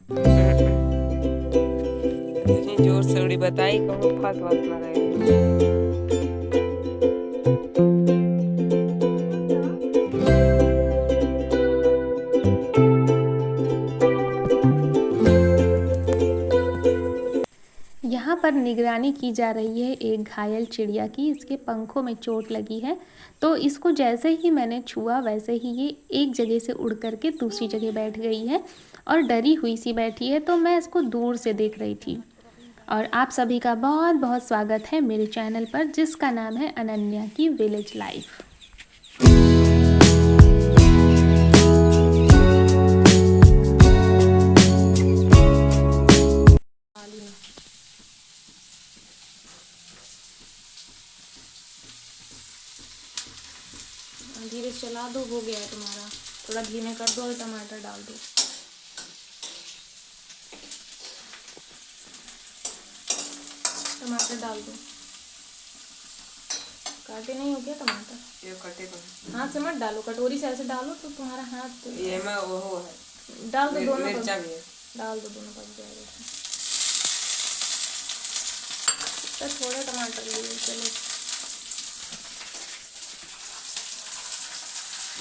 इतनी जोर से उड़ी बताई कहूँ फंस वस ना रहे। यहाँ पर निगरानी की जा रही है एक घायल चिड़िया की। इसके पंखों में चोट लगी है, तो इसको जैसे ही मैंने छुआ वैसे ही ये एक जगह से उड़ करके दूसरी जगह बैठ गई है और डरी हुई सी बैठी है। तो मैं इसको दूर से देख रही थी। और आप सभी का बहुत बहुत स्वागत है मेरे चैनल पर, जिसका नाम है अनन्या की विलेज लाइफ। धीरे से चला दो, हो गया है तुम्हारा। थोड़ा धीमे कर दो और टमाटर डाल दो। टमाटर डाल दो। काटे नहीं हो गया टमाटर? ये कटे तो हाथ से मत डालो, कटोरी से ऐसे डालो तो तुम्हारा हाथ। ये में वो है, डाल दो दोनों मिर्चा भी है। डाल दो, दोनों पक जाएगा। तो थोड़े टमाटर लिए, चलो।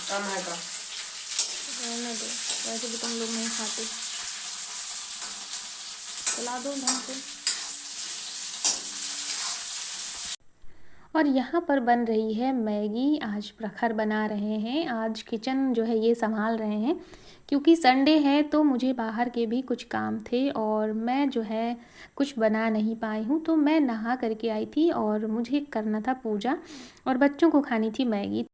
कम है का रहने दो, वैसे भी तुम लोग नहीं खाते। चला दो ढंग से। और यहाँ पर बन रही है मैगी। आज प्रखर बना रहे हैं, आज किचन जो है ये संभाल रहे हैं, क्योंकि संडे है तो मुझे बाहर के भी कुछ काम थे और मैं जो है कुछ बना नहीं पाई हूँ। तो मैं नहा करके आई थी और मुझे करना था पूजा और बच्चों को खानी थी मैगी।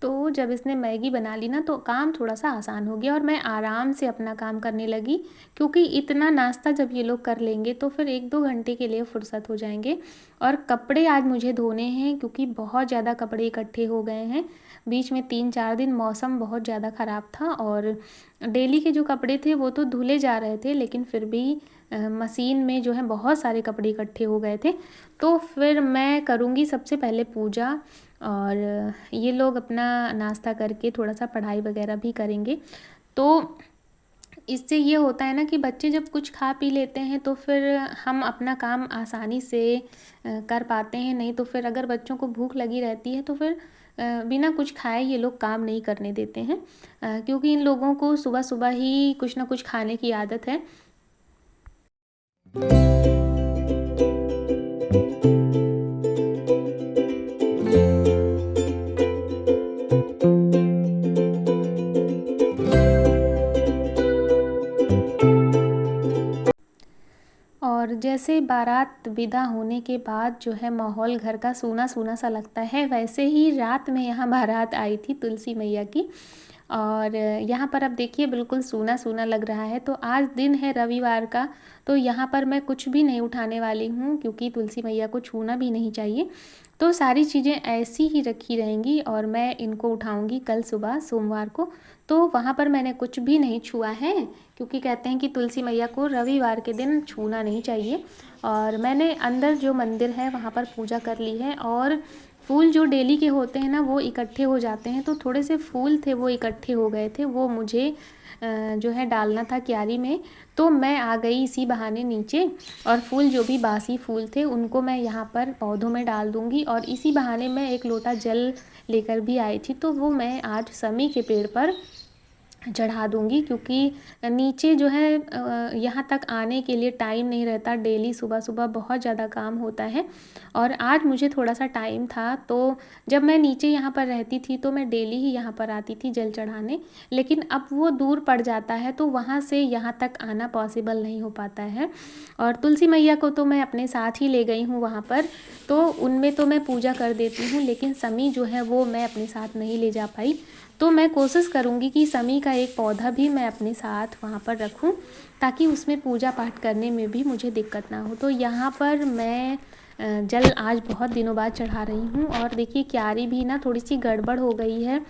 तो जब इसने मैगी बना ली ना तो काम थोड़ा सा आसान हो गया और मैं आराम से अपना काम करने लगी, क्योंकि इतना नाश्ता जब ये लोग कर लेंगे तो फिर 1-2 घंटे के लिए फुर्सत हो जाएंगे। और कपड़े आज मुझे धोने हैं, क्योंकि बहुत ज़्यादा कपड़े इकट्ठे हो गए हैं। बीच में 3-4 दिन मौसम बहुत ज़्यादा ख़राब था और डेली के जो कपड़े थे वो तो धुले जा रहे थे, लेकिन फिर भी मशीन में जो है बहुत सारे कपड़े इकट्ठे हो गए थे। तो फिर मैं करूँगी सबसे पहले पूजा, और ये लोग अपना नाश्ता करके थोड़ा सा पढ़ाई वगैरह भी करेंगे। तो इससे ये होता है ना कि बच्चे जब कुछ खा पी लेते हैं तो फिर हम अपना काम आसानी से कर पाते हैं। नहीं तो फिर अगर बच्चों को भूख लगी रहती है तो फिर बिना कुछ खाए ये लोग काम नहीं करने देते हैं, क्योंकि इन लोगों को सुबह सुबह ही कुछ ना कुछ खाने की आदत है। और जैसे बारात विदा होने के बाद जो है माहौल घर का सूना सूना सा लगता है, वैसे ही रात में यहाँ बारात आई थी तुलसी मैया की। और यहाँ पर अब देखिए बिल्कुल सूना सूना लग रहा है। तो आज दिन है रविवार का, तो यहाँ पर मैं कुछ भी नहीं उठाने वाली हूँ, क्योंकि तुलसी मैया को छूना भी नहीं चाहिए। तो सारी चीज़ें ऐसी ही रखी रहेंगी और मैं इनको उठाऊँगी कल सुबह सोमवार को। तो वहाँ पर मैंने कुछ भी नहीं छुआ है, क्योंकि कहते हैं कि तुलसी मैया को रविवार के दिन छूना नहीं चाहिए। और मैंने अंदर जो मंदिर है वहाँ पर पूजा कर ली है। और फूल जो डेली के होते हैं ना वो इकट्ठे हो जाते हैं, तो थोड़े से फूल थे वो इकट्ठे हो गए थे, वो मुझे जो है डालना था क्यारी में। तो मैं आ गई इसी बहाने नीचे, और फूल जो भी बासी फूल थे उनको मैं यहाँ पर पौधों में डाल दूँगी। और इसी बहाने मैं एक लोटा जल लेकर भी आई थी, तो वो मैं आज समी के पेड़ पर चढ़ा दूँगी, क्योंकि नीचे जो है यहाँ तक आने के लिए टाइम नहीं रहता। डेली सुबह सुबह बहुत ज़्यादा काम होता है और आज मुझे थोड़ा सा टाइम था। तो जब मैं नीचे यहाँ पर रहती थी तो मैं डेली ही यहाँ पर आती थी जल चढ़ाने, लेकिन अब वो दूर पड़ जाता है तो वहाँ से यहाँ तक आना पॉसिबल नहीं हो पाता है। और तुलसी मैया को तो मैं अपने साथ ही ले गई हूँ वहाँ पर, तो उनमें तो मैं पूजा कर देती हूँ, लेकिन समी जो है वो मैं अपने साथ नहीं ले जा पाई। तो मैं कोशिश करूँगी कि समी का एक पौधा भी मैं अपने साथ वहाँ पर रखूँ, ताकि उसमें पूजा पाठ करने में भी मुझे दिक्कत ना हो। तो यहाँ पर मैं जल आज बहुत दिनों बाद चढ़ा रही हूँ। और देखिए क्यारी भी ना थोड़ी सी गड़बड़ हो गई है।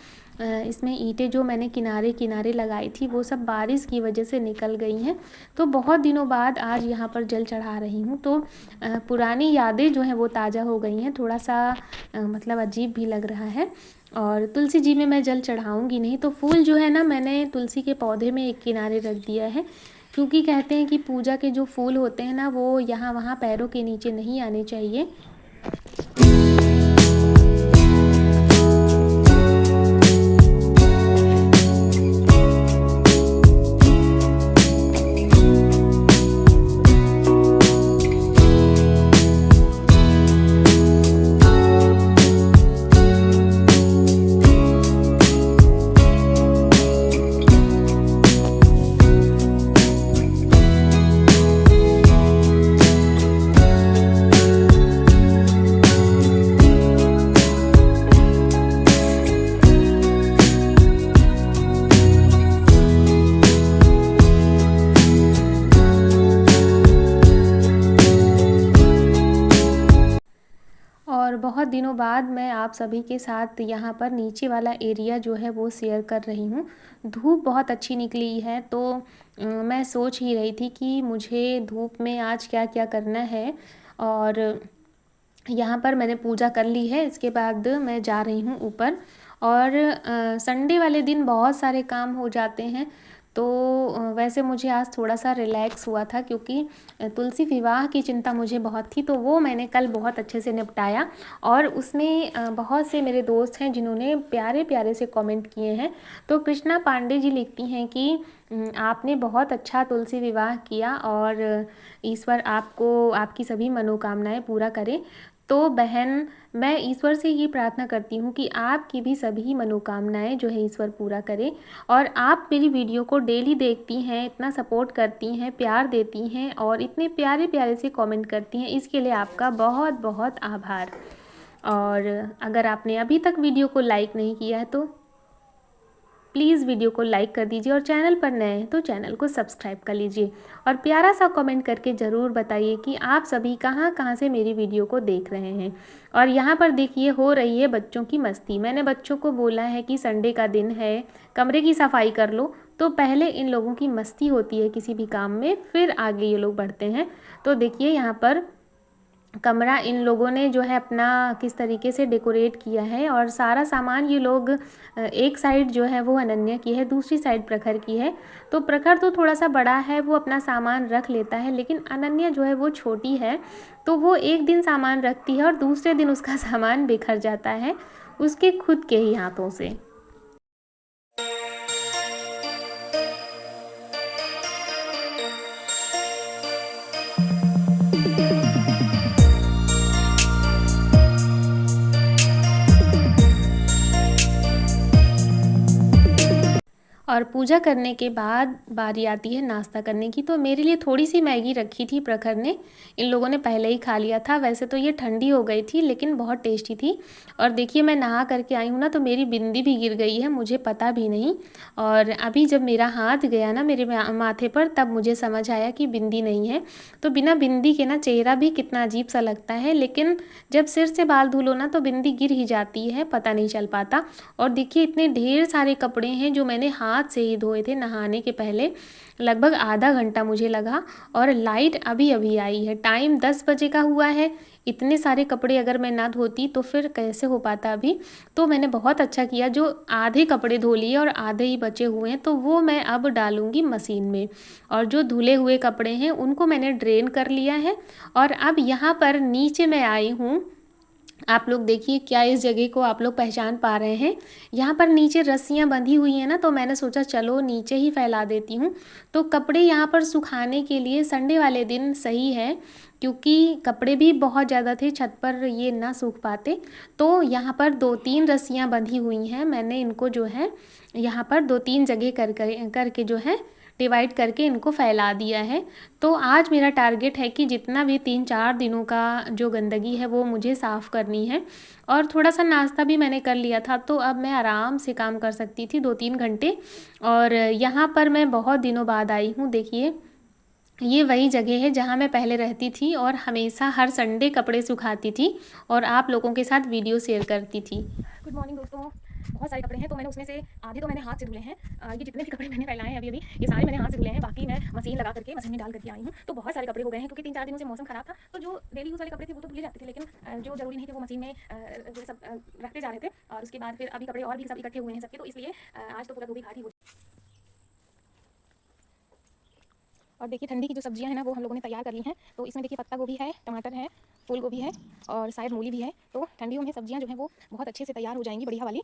इसमें ईंटें जो मैंने किनारे किनारे लगाई थी वो सब बारिश की वजह से निकल गई हैं। तो बहुत दिनों बाद आज यहाँ पर जल चढ़ा रही हूँ, तो पुरानी यादें जो हैं वो ताज़ा हो गई हैं। थोड़ा सा मतलब अजीब भी लग रहा है। और तुलसी जी में मैं जल चढ़ाऊँगी नहीं, तो फूल जो है ना मैंने तुलसी के पौधे में एक किनारे रख दिया है, क्योंकि कहते हैं कि पूजा के जो फूल होते हैं ना वो यहाँ वहाँ पैरों के नीचे नहीं आने चाहिए। और बहुत दिनों बाद मैं आप सभी के साथ यहाँ पर नीचे वाला एरिया जो है वो शेयर कर रही हूँ। धूप बहुत अच्छी निकली है तो मैं सोच ही रही थी कि मुझे धूप में आज क्या क्या करना है। और यहाँ पर मैंने पूजा कर ली है, इसके बाद मैं जा रही हूँ ऊपर। और संडे वाले दिन बहुत सारे काम हो जाते हैं तो वैसे मुझे आज थोड़ा सा रिलैक्स हुआ था क्योंकि तुलसी विवाह की चिंता मुझे बहुत थी, तो वो मैंने कल बहुत अच्छे से निपटाया। और उसमें बहुत से मेरे दोस्त हैं जिन्होंने प्यारे प्यारे से कमेंट किए हैं। तो कृष्णा पांडे जी लिखती हैं कि आपने बहुत अच्छा तुलसी विवाह किया और ईश्वर आपको आपकी सभी मनोकामनाएं पूरा करे। तो बहन, मैं ईश्वर से ये प्रार्थना करती हूँ कि आपकी भी सभी मनोकामनाएं जो है ईश्वर पूरा करे। और आप मेरी वीडियो को डेली देखती हैं, इतना सपोर्ट करती हैं, प्यार देती हैं और इतने प्यारे प्यारे से कमेंट करती हैं, इसके लिए आपका बहुत बहुत आभार। और अगर आपने अभी तक वीडियो को लाइक नहीं किया है तो प्लीज़ वीडियो को लाइक कर दीजिए और चैनल पर नए हैं तो चैनल को सब्सक्राइब कर लीजिए। और प्यारा सा कमेंट करके ज़रूर बताइए कि आप सभी कहाँ कहाँ से मेरी वीडियो को देख रहे हैं। और यहाँ पर देखिए हो रही है बच्चों की मस्ती। मैंने बच्चों को बोला है कि संडे का दिन है, कमरे की सफाई कर लो। तो पहले इन लोगों की मस्ती होती है किसी भी काम में, फिर आगे ये लोग बढ़ते हैं। तो देखिए यहाँ पर कमरा इन लोगों ने जो है अपना किस तरीके से डेकोरेट किया है। और सारा सामान ये लोग एक साइड जो है वो अनन्या की है, दूसरी साइड प्रखर की है। तो प्रखर तो थोड़ा सा बड़ा है, वो अपना सामान रख लेता है, लेकिन अनन्या जो है वो छोटी है। तो वो एक दिन सामान रखती है और दूसरे दिन उसका सामान बिखर जाता है उसके खुद के ही हाथों से। और पूजा करने के बाद बारी आती है नाश्ता करने की। तो मेरे लिए थोड़ी सी मैगी रखी थी प्रखर ने, इन लोगों ने पहले ही खा लिया था। वैसे तो ये ठंडी हो गई थी लेकिन बहुत टेस्टी थी। और देखिए मैं नहा करके आई हूँ ना तो मेरी बिंदी भी गिर गई है, मुझे पता भी नहीं। और अभी जब मेरा हाथ गया ना मेरे माथे पर तब मुझे समझ आया कि बिंदी नहीं है। तो बिना बिंदी के ना चेहरा भी कितना अजीब सा लगता है, लेकिन जब सिर से बाल धुलो ना तो बिंदी गिर ही जाती है, पता नहीं चल पाता। और देखिए इतने ढेर सारे कपड़े हैं जो मैंने हाथ से ही धोए थे नहाने के पहले, लगभग आधा घंटा मुझे लगा। और लाइट अभी अभी आई है, टाइम 10 बजे का हुआ है। इतने सारे कपड़े अगर मैं ना धोती तो फिर कैसे हो पाता अभी। तो मैंने बहुत अच्छा किया, जो आधे कपड़े धो लिए और आधे ही बचे हुए हैं तो वो मैं अब डालूंगी मशीन में। और जो धुले हुए कपड़े हैं उनको मैंने ड्रेन कर लिया है। और अब यहाँ पर नीचे मैं आई हूँ। आप लोग देखिए क्या इस जगह को आप लोग पहचान पा रहे हैं। यहाँ पर नीचे रस्सियाँ बंधी हुई हैं ना, तो मैंने सोचा चलो नीचे ही फैला देती हूँ। तो कपड़े यहाँ पर सुखाने के लिए संडे वाले दिन सही है, क्योंकि कपड़े भी बहुत ज़्यादा थे, छत पर ये ना सूख पाते। तो यहाँ पर 2-3 रस्सियाँ बंधी हुई हैं, मैंने इनको जो है यहाँ पर 2-3 जगह करके जो है डिवाइड करके इनको फैला दिया है। तो आज मेरा टारगेट है कि जितना भी 3-4 दिनों का जो गंदगी है वो मुझे साफ़ करनी है। और थोड़ा सा नाश्ता भी मैंने कर लिया था तो अब मैं आराम से काम कर सकती थी 2-3 घंटे। और यहाँ पर मैं बहुत दिनों बाद आई हूँ। देखिए ये वही जगह है जहाँ मैं पहले रहती थी और हमेशा हर संडे कपड़े सुखाती थी और आप लोगों के साथ वीडियो शेयर करती थी। गुड मॉर्निंग दोस्तों। बहुत सारे कपड़े हैं तो मैंने उसमें से आधे तो मैंने हाथ से धुले हैं। ये जितने भी कपड़े मैंने फैलाए हैं अभी ये सारे मैंने हाथ से धुले हैं, बाकी मैं मशीन लगा करके मशीन में डाल करके आई हूँ। तो बहुत सारे कपड़े हो गए हैं क्योंकि 3-4 दिनों से मौसम खराब था, तो जो डेली यूज़ वाले कपड़े थे वो तो धुले जाते थे, लेकिन जो जरूरी नहीं थे वो मशीन में जो सब रखते जा रहे थे। और उसके बाद फिर अभी कपड़े और भी सब इकट्ठे हुए हैं सबके, तो इसलिए आज तो पूरा धोबी घाट ही हो। और देखिए ठंडी की जो सब्जियां हैं ना वो हम लोगों ने तैयार कर ली हैं। तो इसमें देखिए पत्ता गोभी है, टमाटर है, फूल गोभी है और शायद मूली भी है। तो ठंडियों में सब्जियां जो हैं वो बहुत अच्छे से तैयार हो जाएंगी, बढ़िया वाली।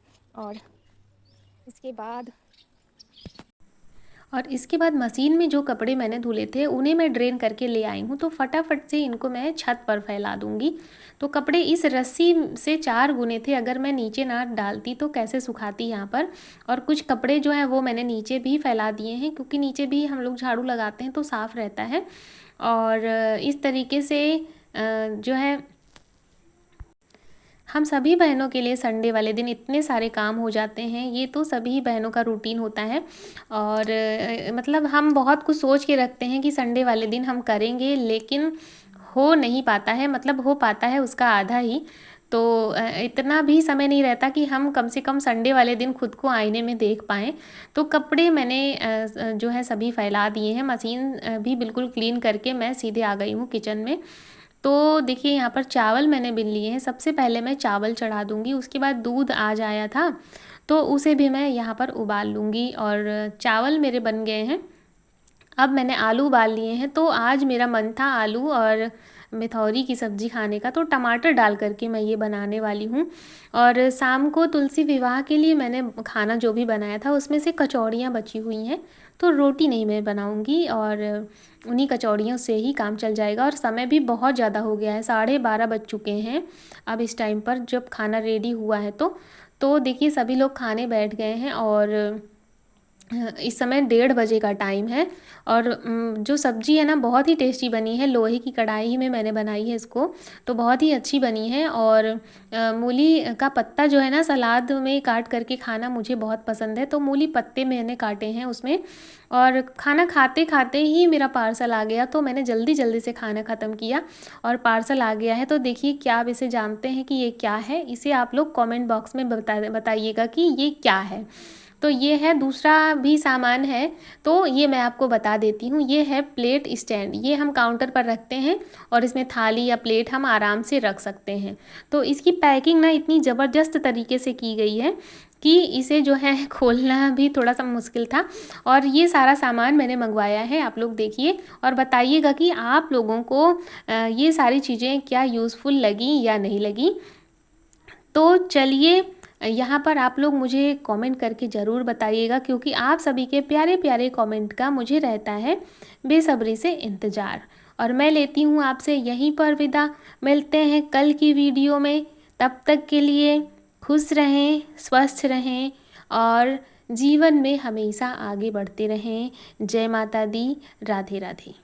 और इसके बाद मशीन में जो कपड़े मैंने धुले थे उन्हें मैं ड्रेन करके ले आई हूँ। तो फटाफट से इनको मैं छत पर फैला दूँगी। तो कपड़े इस रस्सी से 4 गुने थे, अगर मैं नीचे ना डालती तो कैसे सुखाती यहाँ पर। और कुछ कपड़े जो हैं वो मैंने नीचे भी फैला दिए हैं, क्योंकि नीचे भी हम लोग झाड़ू लगाते हैं तो साफ़ रहता है। और इस तरीके से जो है हम सभी बहनों के लिए संडे वाले दिन इतने सारे काम हो जाते हैं, ये तो सभी बहनों का रूटीन होता है। और मतलब हम बहुत कुछ सोच के रखते हैं कि संडे वाले दिन हम करेंगे, लेकिन हो नहीं पाता है, मतलब हो पाता है उसका आधा ही। तो इतना भी समय नहीं रहता कि हम कम से कम संडे वाले दिन खुद को आईने में देख पाएँ। तो कपड़े मैंने जो है सभी फैला दिए हैं, मशीन भी बिल्कुल क्लीन करके मैं सीधे आ गई हूँ किचन में। तो देखिए यहाँ पर चावल मैंने बिन लिए हैं। सबसे पहले मैं चावल चढ़ा दूँगी, उसके बाद दूध आ जाया था तो उसे भी मैं यहाँ पर उबाल लूँगी। और चावल मेरे बन गए हैं। अब मैंने आलू उबाल लिए हैं। तो आज मेरा मन था आलू और मेथौरी की सब्ज़ी खाने का, तो टमाटर डाल करके मैं ये बनाने वाली हूँ। और शाम को तुलसी विवाह के लिए मैंने खाना जो भी बनाया था उसमें से कचौड़ियाँ बची हुई हैं, तो रोटी नहीं मैं बनाऊँगी और उन्हीं कचौड़ियों से ही काम चल जाएगा। और समय भी बहुत ज़्यादा हो गया है, 12:30 बज चुके हैं अब इस टाइम पर जब खाना रेडी हुआ है। तो देखिए सभी लोग खाने बैठ गए हैं और इस समय 1:30 बजे का टाइम है। और जो सब्ज़ी है ना बहुत ही टेस्टी बनी है, लोहे की कढ़ाई में मैंने बनाई है इसको, तो बहुत ही अच्छी बनी है। और मूली का पत्ता जो है ना सलाद में काट करके खाना मुझे बहुत पसंद है, तो मूली पत्ते मैंने काटे हैं उसमें। और खाना खाते खाते ही मेरा पार्सल आ गया, तो मैंने जल्दी जल्दी से खाना ख़त्म किया और पार्सल आ गया है। तो देखिए क्या आप इसे जानते हैं कि ये क्या है? इसे आप लोग कमेंट बॉक्स में बताइएगा कि ये क्या है। तो ये है, दूसरा भी सामान है तो ये मैं आपको बता देती हूँ। ये है प्लेट स्टैंड, ये हम काउंटर पर रखते हैं और इसमें थाली या प्लेट हम आराम से रख सकते हैं। तो इसकी पैकिंग ना इतनी ज़बरदस्त तरीके से की गई है कि इसे जो है खोलना भी थोड़ा सा मुश्किल था। और ये सारा सामान मैंने मंगवाया है, आप लोग देखिए और बताइएगा कि आप लोगों को ये सारी चीज़ें क्या यूज़फुल लगी या नहीं लगी। तो चलिए यहाँ पर आप लोग मुझे कमेंट करके ज़रूर बताइएगा, क्योंकि आप सभी के प्यारे प्यारे कमेंट का मुझे रहता है बेसब्री से इंतज़ार। और मैं लेती हूँ आपसे यहीं पर विदा, मिलते हैं कल की वीडियो में। तब तक के लिए खुश रहें, स्वस्थ रहें और जीवन में हमेशा आगे बढ़ते रहें। जय माता दी, राधे राधे।